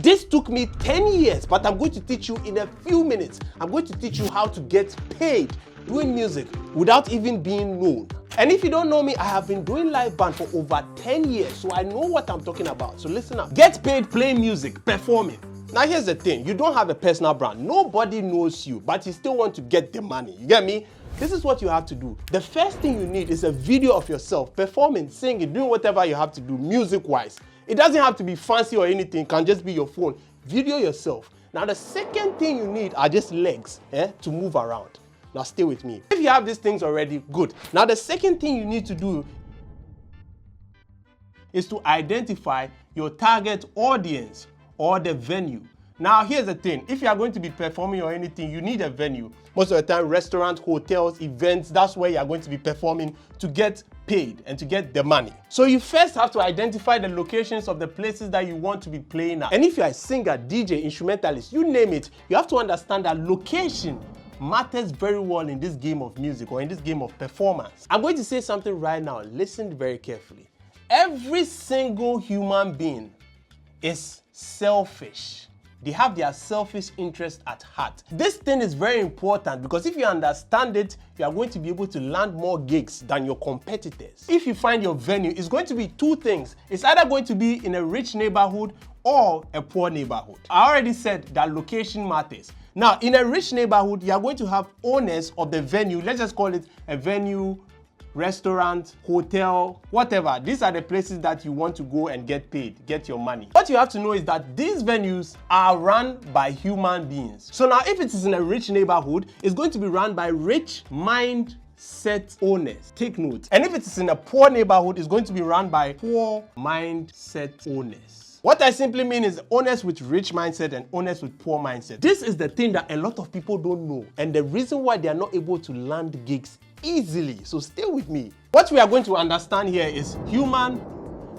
This took me 10 years, but I'm going to teach you in a few minutes. I'm going to teach you how to get paid doing music without even being known. And if you don't know me, I have been doing live band for over 10 years, so I know what I'm talking about. So listen up. Get paid playing music, performing. Now here's the thing, you don't have a personal brand. Nobody knows you, but you still want to get the money. You get me? This is what you have to do. The first thing you need is a video of yourself performing, singing, doing whatever you have to do music-wise. It doesn't have to be fancy or anything, it can just be your phone. Video yourself. Now the second thing you need are just legs to move around. Now stay with me. If you have these things already, good. Now the second thing you need to do is to identify your target audience or the venue. Now here's the thing, if you are going to be performing or anything, you need a venue. Most of the time, restaurants, hotels, events, that's where you are going to be performing to get paid and to get the money. So you first have to identify the locations of the places that you want to be playing at. And if you're a singer, DJ, instrumentalist, you name it, you have to understand that location matters very well in this game of music or in this game of performance. I'm going to say something right now, listen very carefully. Every single human being is selfish. They have their selfish interest at heart. This thing is very important because if you understand it, you are going to be able to land more gigs than your competitors. If you find your venue, it's going to be two things. It's either going to be in a rich neighborhood or a poor neighborhood. I already said that location matters. Now, in a rich neighborhood, you are going to have owners of the venue. Let's just call it a venue, restaurant, hotel, whatever. These are the places that you want to go and get paid, get your money. What you have to know is that these venues are run by human beings. So now if it is in a rich neighborhood, it's going to be run by rich mindset owners. Take note. And if it is in a poor neighborhood, it's going to be run by poor mindset owners. What I simply mean is owners with rich mindset and owners with poor mindset. This is the thing that a lot of people don't know, and the reason why they are not able to land gigs easily. So stay with me. What we are going to understand here is human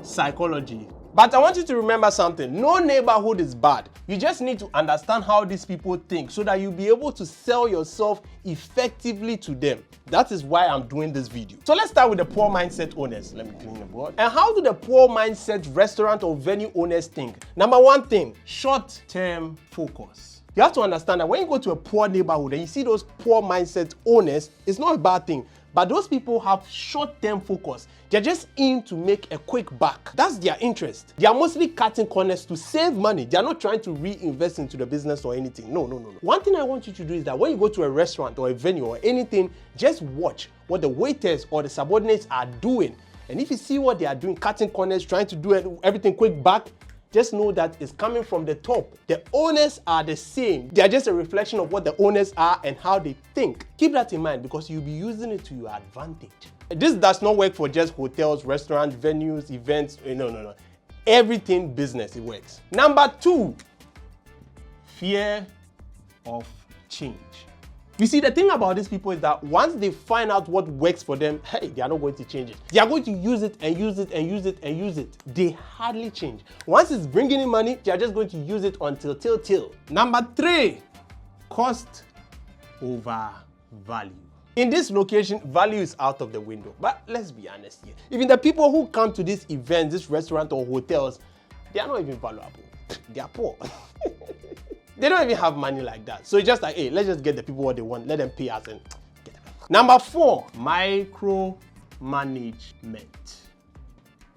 psychology. But I want you to remember something. No neighborhood is bad. You just need to understand how these people think so that you'll be able to sell yourself effectively to them. That is why I'm doing this video. So let's start with the poor mindset owners. Let me clean the board. And how do the poor mindset restaurant or venue owners think? Number one thing, short-term focus. You have to understand that when you go to a poor neighborhood and you see those poor mindset owners, it's not a bad thing. But those people have short-term focus. They're just in to make a quick buck. That's their interest. They are mostly cutting corners to save money. They are not trying to reinvest into the business or anything. No. One thing I want you to do is that when you go to a restaurant or a venue or anything, just watch what the waiters or the subordinates are doing. And if you see what they are doing, cutting corners, trying to do everything quick back, just know that it's coming from the top. The owners are the same. They are just a reflection of what the owners are and how they think. Keep that in mind because you'll be using it to your advantage. This does not work for just hotels, restaurants, venues, events. No. Everything business, it works. Number two, fear of change. You see, the thing about these people is that once they find out what works for them, hey, they are not going to change it. They are going to use it and use it and use it and use it. They hardly change. Once it's bringing in money, they are just going to use it until till. Number three, cost over value. In this location, value is out of the window. But let's be honest here. Even the people who come to this event, this restaurant or hotels, they are not even valuable. They are poor. They don't even have money like that. So it's just like, hey, let's just get the people what they want. Let them pay us and get them. Number four, micromanagement.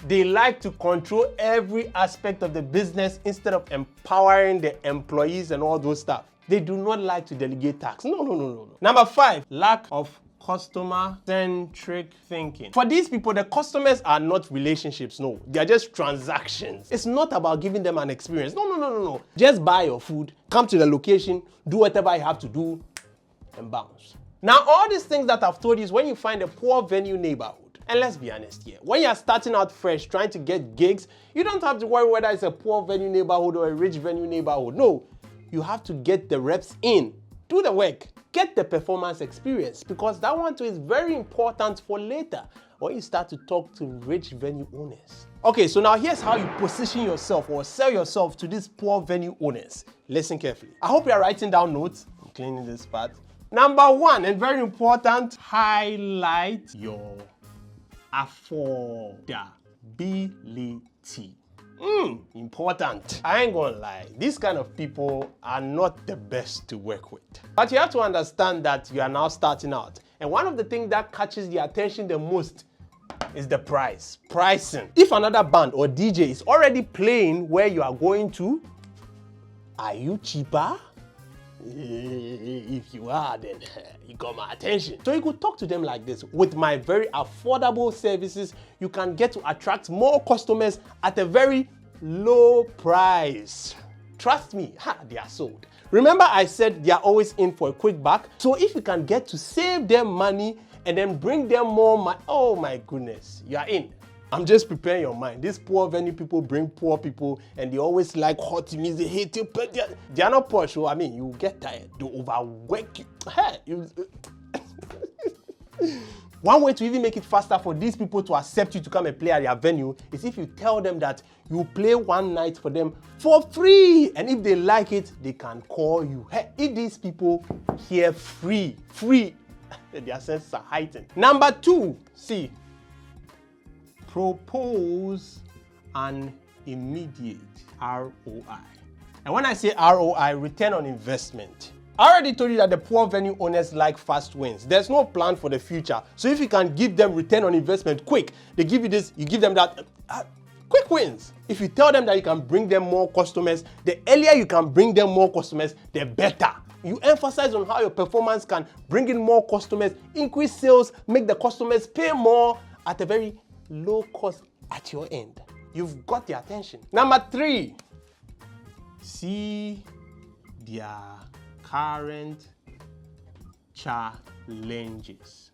They like to control every aspect of the business instead of empowering the employees and all those stuff. They do not like to delegate tasks. No. Number five, lack of customer-centric thinking. For these people, the customers are not relationships, no. They are just transactions. It's not about giving them an experience. No. Just buy your food, come to the location, do whatever you have to do, and bounce. Now, all these things that I've told you is when you find a poor venue neighborhood. And let's be honest here, when you're starting out fresh, trying to get gigs, you don't have to worry whether it's a poor venue neighborhood or a rich venue neighborhood. No, you have to get the reps in, do the work. Get the performance experience because that one too is very important for later when you start to talk to rich venue owners. Okay, so now here's how you position yourself or sell yourself to these poor venue owners. Listen carefully. I hope you're writing down notes. I'm cleaning this part. Number one, and very important, highlight your affordability. Important. I ain't gonna lie, these kind of people are not the best to work with. But you have to understand that you are now starting out. And one of the things that catches the attention the most is the price. Pricing. If another band or DJ is already playing where you are going to, are you cheaper? If you are, then you got my attention. So you could talk to them like this: with my very affordable services, you can get to attract more customers at a very low price. Trust me, they are sold. Remember I said they are always in for a quick buck? So if you can get to save them money and then bring them more money, oh my goodness, you are in. I'm just preparing your mind. These poor venue people bring poor people and they always like hot music, they hate you, but they are not poor, so I mean, you get tired, they overwork you. One way to even make it faster for these people to accept you to come and play at their venue is if you tell them that you play one night for them for free. And if they like it, they can call you. If these people hear free, their senses are heightened. Number 2, see, propose an immediate ROI. And when I say ROI, return on investment. I already told you that the poor venue owners like fast wins. There's no plan for the future. So if you can give them return on investment quick, they give you this, you give them that, quick wins. If you tell them that you can bring them more customers, the earlier you can bring them more customers, the better. You emphasize on how your performance can bring in more customers, increase sales, make the customers pay more at a very low cost at your end. You've got their attention. Number 3, see their current challenges.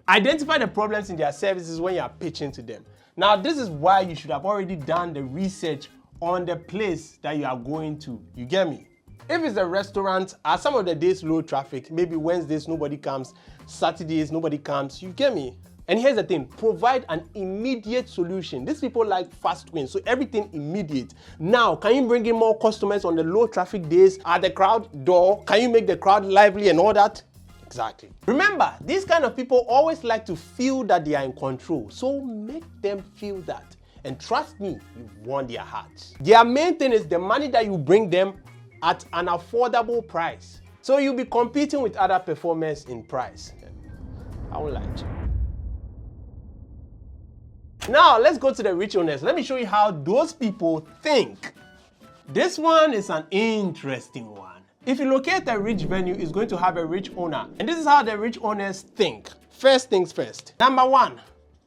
Identify the problems in their services when you are pitching to them. Now, this is why you should have already done the research on the place that you are going to. You get me? If it's a restaurant, some of the days low traffic, maybe Wednesdays nobody comes, Saturdays nobody comes, you get me? And here's the thing, provide an immediate solution. These people like fast wins, so everything immediate. Now, can you bring in more customers on the low traffic days at the crowd door? Can you make the crowd lively and all that? Exactly. Remember, these kind of people always like to feel that they are in control. So make them feel that. And trust me, you've won their hearts. Their main thing is the money that you bring them at an affordable price. So you'll be competing with other performers in price. I won't lie to you. Now, let's go to the rich owners. Let me show you how those people think. This one is an interesting one. If you locate a rich venue, it's going to have a rich owner. And this is how the rich owners think. First things first. Number 1,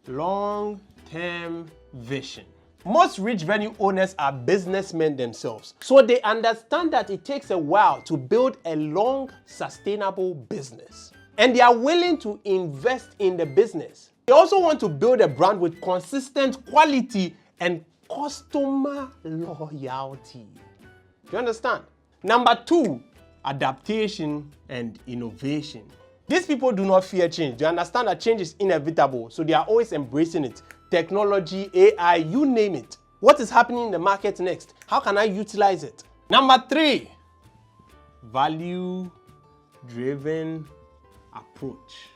long-term vision. Most rich venue owners are businessmen themselves. So they understand that it takes a while to build a long, sustainable business. And they are willing to invest in the business. They also want to build a brand with consistent quality and customer loyalty. Do you understand? Number 2, adaptation and innovation. These people do not fear change. They understand that change is inevitable, so they are always embracing it. Technology, AI, you name it. What is happening in the market next? How can I utilize it? Number 3, value-driven approach.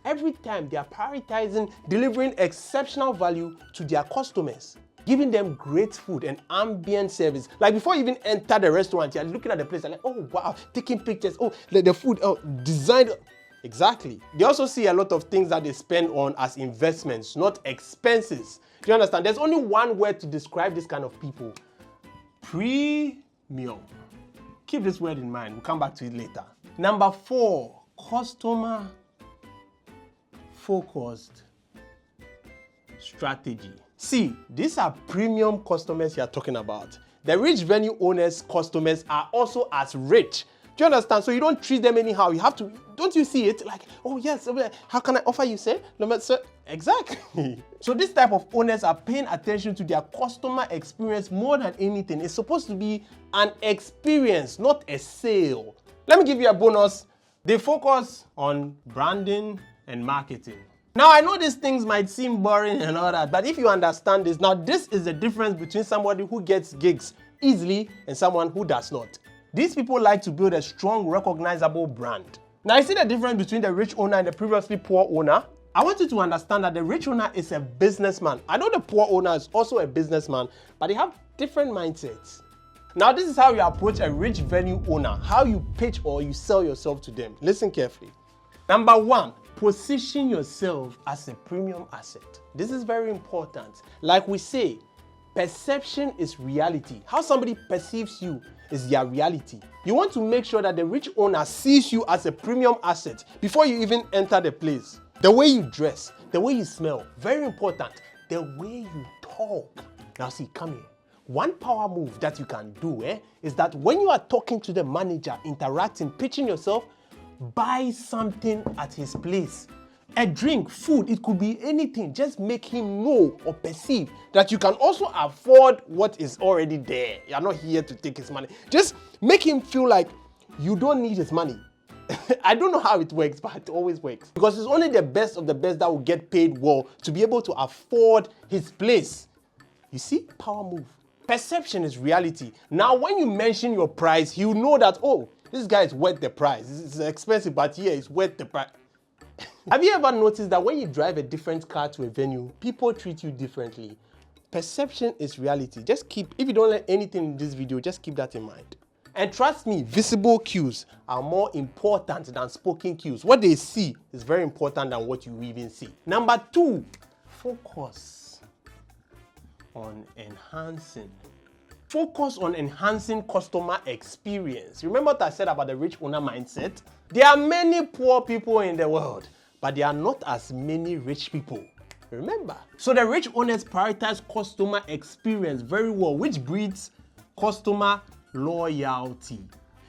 Every time they are prioritizing delivering exceptional value to their customers, giving them great food and ambient service. Like before you even enter the restaurant, you're looking at the place and like, oh wow, taking pictures, oh, the food, oh, designed. Exactly. They also see a lot of things that they spend on as investments, not expenses. Do you understand? There's only one word to describe this kind of people. Premium. Keep this word in mind. We'll come back to it later. Number 4, customer focused strategy. See, these are premium customers you're talking about. The rich venue owners' customers are also as rich. Do you understand? So you don't treat them anyhow. You have to, don't you see it? Like, oh yes, how can I offer you, sir? No, sir. Exactly. So this type of owners are paying attention to their customer experience more than anything. It's supposed to be an experience, not a sale. Let me give you a bonus. They focus on branding and marketing. Now, I know these things might seem boring and all that, but if you understand this, now this is the difference between somebody who gets gigs easily and someone who does not. These people like to build a strong, recognizable brand. Now, you see the difference between the rich owner and the previously poor owner? I want you to understand that the rich owner is a businessman. I know the poor owner is also a businessman, but they have different mindsets. Now, this is how you approach a rich venue owner, how you pitch or you sell yourself to them. Listen carefully. Number one, position yourself as a premium asset. This is very important. Like we say, perception is reality. How somebody perceives you is their reality. You want to make sure that the rich owner sees you as a premium asset before you even enter the place. The way you dress, the way you smell, very important. The way you talk. Now see, come here. One power move that you can do is that when you are talking to the manager, interacting, pitching yourself, buy something at his place. A drink, food, it could be anything. Just make him know or perceive that you can also afford what is already there. You're not here to take his money. Just make him feel like you don't need his money. I don't know how it works, but it always works. Because it's only the best of the best that will get paid well to be able to afford his place. You see? Power move. Perception is reality. Now, when you mention your price, he'll know that, oh, this guy is worth the price. It's expensive, but yeah, it's worth the price. Have you ever noticed that when you drive a different car to a venue, people treat you differently? Perception is reality. Just keep, if you don't learn anything in this video, just keep that in mind. And trust me, visible cues are more important than spoken cues. What they see is very important than what you even see. Number two, focus on enhancing. Focus on enhancing customer experience. Remember what I said about the rich owner mindset? There are many poor people in the world, but there are not as many rich people. Remember. So the rich owners prioritize customer experience very well, which breeds customer loyalty.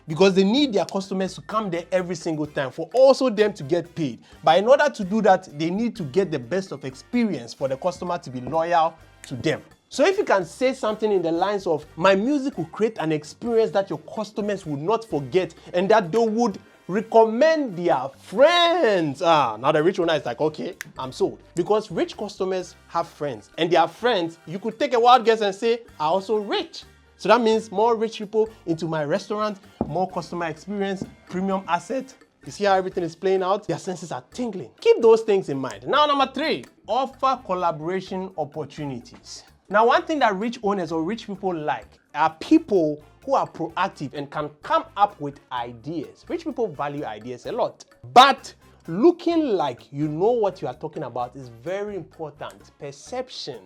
Because they need their customers to come there every single time for also them to get paid. But in order to do that, they need to get the best of experience for the customer to be loyal to them. So if you can say something in the lines of, my music will create an experience that your customers will not forget and that they would recommend their friends. Now the rich owner is like, okay, I'm sold. Because rich customers have friends, and their friends, you could take a wild guess and say, are also rich. So that means more rich people into my restaurant, more customer experience, premium asset. You see how everything is playing out? Their senses are tingling. Keep those things in mind. Now, number three, offer collaboration opportunities. Now, one thing that rich owners or rich people like are people who are proactive and can come up with ideas. Rich people value ideas a lot. But looking like you know what you are talking about is very important. Perception.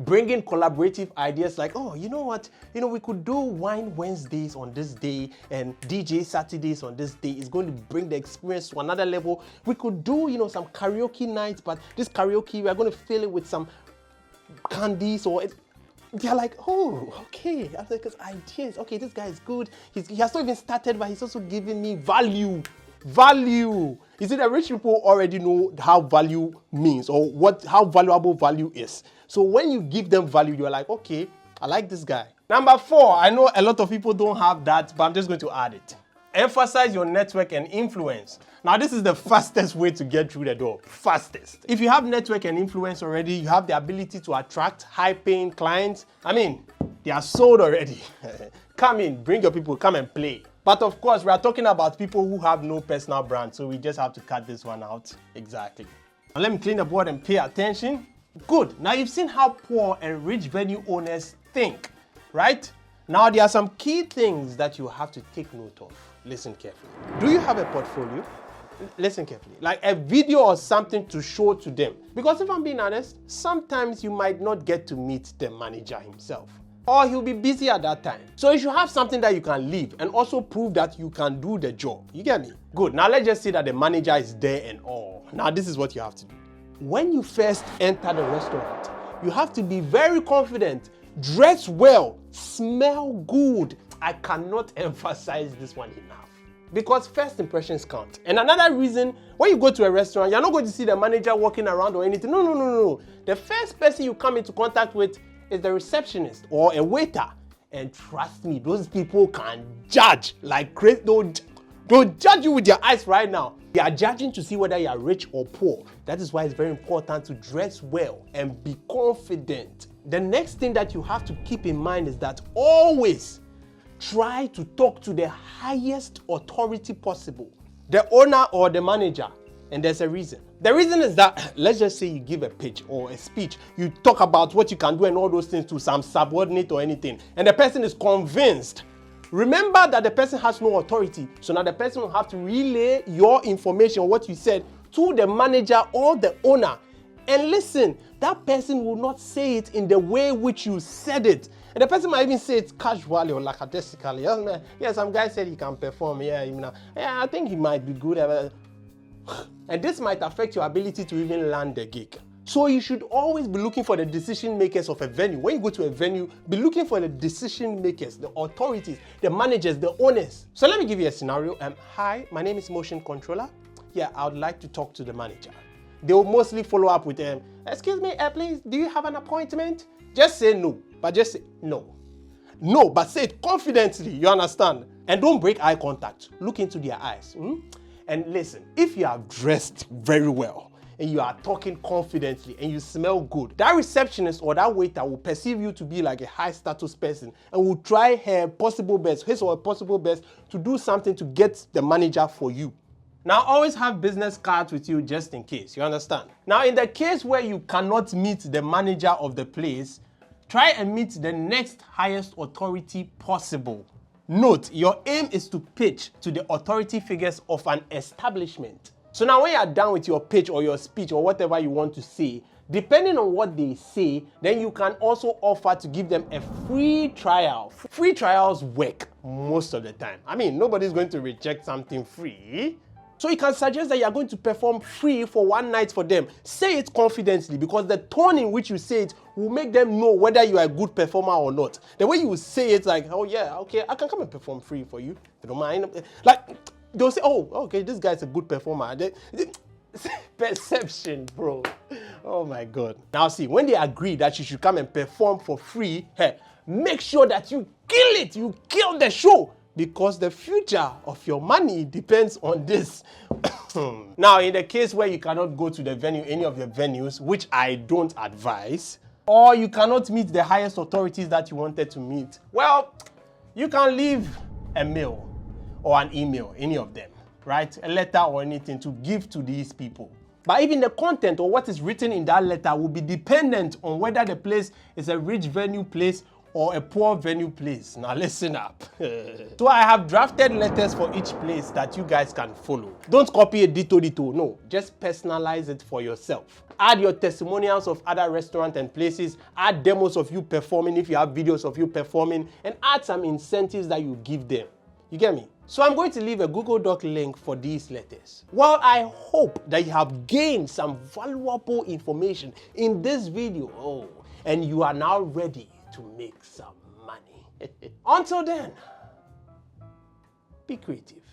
Bringing collaborative ideas like, oh, you know what? We could do wine Wednesdays on this day and DJ Saturdays on this day. It's going to bring the experience to another level. We could do, some karaoke nights, but this karaoke, we are going to fill it with some candies or they're like, oh, okay. I was like, ideas. Okay, this guy is good. He has not even started, but he's also giving me value. Value. You see, the rich people already know how value means or how valuable value is. So when you give them value, you're like, okay, I like this guy. Number four, I know a lot of people don't have that, but I'm just going to add it. Emphasize your network and influence. Now, this is the fastest way to get through the door. Fastest. If you have network and influence already, you have the ability to attract high-paying clients. They are sold already. Come in, bring your people, come and play. But of course, we are talking about people who have no personal brand, so we just have to cut this one out. Exactly. Now, let me clean the board and pay attention. Good. Now, you've seen how poor and rich venue owners think, right? Now, there are some key things that you have to take note of. Listen carefully. Do you have a portfolio? Listen carefully. Like a video or something to show to them. Because if I'm being honest, sometimes you might not get to meet the manager himself. Or he'll be busy at that time. So you should have something that you can leave and also prove that you can do the job. You get me? Good. Now let's just say that the manager is there and all. Now this is what you have to do. When you first enter the restaurant, you have to be very confident, dress well, smell good. I cannot emphasize this one enough. Because first impressions count. And another reason, when you go to a restaurant, you're not going to see the manager walking around or anything. No. The first person you come into contact with is the receptionist or a waiter. And trust me, those people can judge like crazy. They'll judge you with your eyes right now. They are judging to see whether you are rich or poor. That is why it's very important to dress well and be confident. The next thing that you have to keep in mind is that always try to talk to the highest authority possible. The owner or the manager. And there's a reason. The reason is that, let's just say you give a pitch or a speech, you talk about what you can do and all those things to some subordinate or anything, and the person is convinced. Remember that the person has no authority, so now the person will have to relay your information, what you said, to the manager or the owner. And listen, that person will not say it in the way which you said it. And the person might even say it casually or lackadaisically. Yeah, some guy said he can perform. Yeah, I think he might be good. And this might affect your ability to even land the gig. So you should always be looking for the decision makers of a venue. When you go to a venue, be looking for the decision makers, the authorities, the managers, the owners. So let me give you a scenario. Hi, my name is Motion Controller. Yeah, I would like to talk to the manager. They will mostly follow up with excuse me, please, do you have an appointment? Just say no, but just say no. No, but say it confidently, you understand? And don't break eye contact. Look into their eyes. And listen, if you are dressed very well and you are talking confidently and you smell good, that receptionist or that waiter will perceive you to be like a high status person and will try his or her possible best to do something to get the manager for you. Now, always have business cards with you just in case, you understand? Now, in the case where you cannot meet the manager of the place, try and meet the next highest authority possible. Note, your aim is to pitch to the authority figures of an establishment. So now when you are done with your pitch or your speech or whatever you want to say, depending on what they say, then you can also offer to give them a free trial. Free trials work most of the time. I mean, nobody's going to reject something free. So you can suggest that you are going to perform free for one night for them. Say it confidently because the tone in which you say it will make them know whether you are a good performer or not. The way you say it like, oh yeah, okay, I can come and perform free for you. If you don't mind. Like, they'll say, oh, okay, this guy's a good performer. Perception, bro. Oh my God. Now see, when they agree that you should come and perform for free, make sure that you kill it. You kill the show. Because the future of your money depends on this. Now, in the case where you cannot go to the venue, any of the venues, which I don't advise, or you cannot meet the highest authorities that you wanted to meet, well, you can leave a mail or an email, any of them, right? A letter or anything to give to these people. But even the content or what is written in that letter will be dependent on whether the place is a rich venue place or a poor venue place. Now listen up. So I have drafted letters for each place that you guys can follow. Don't copy it dito. No, just personalize it for yourself. Add your testimonials of other restaurants and places. Add demos of you performing if you have videos of you performing. And add some incentives that you give them. You get me? So I'm going to leave a Google Doc link for these letters. Well, I hope that you have gained some valuable information in this video. And you are now ready to make some money. Until then, be creative.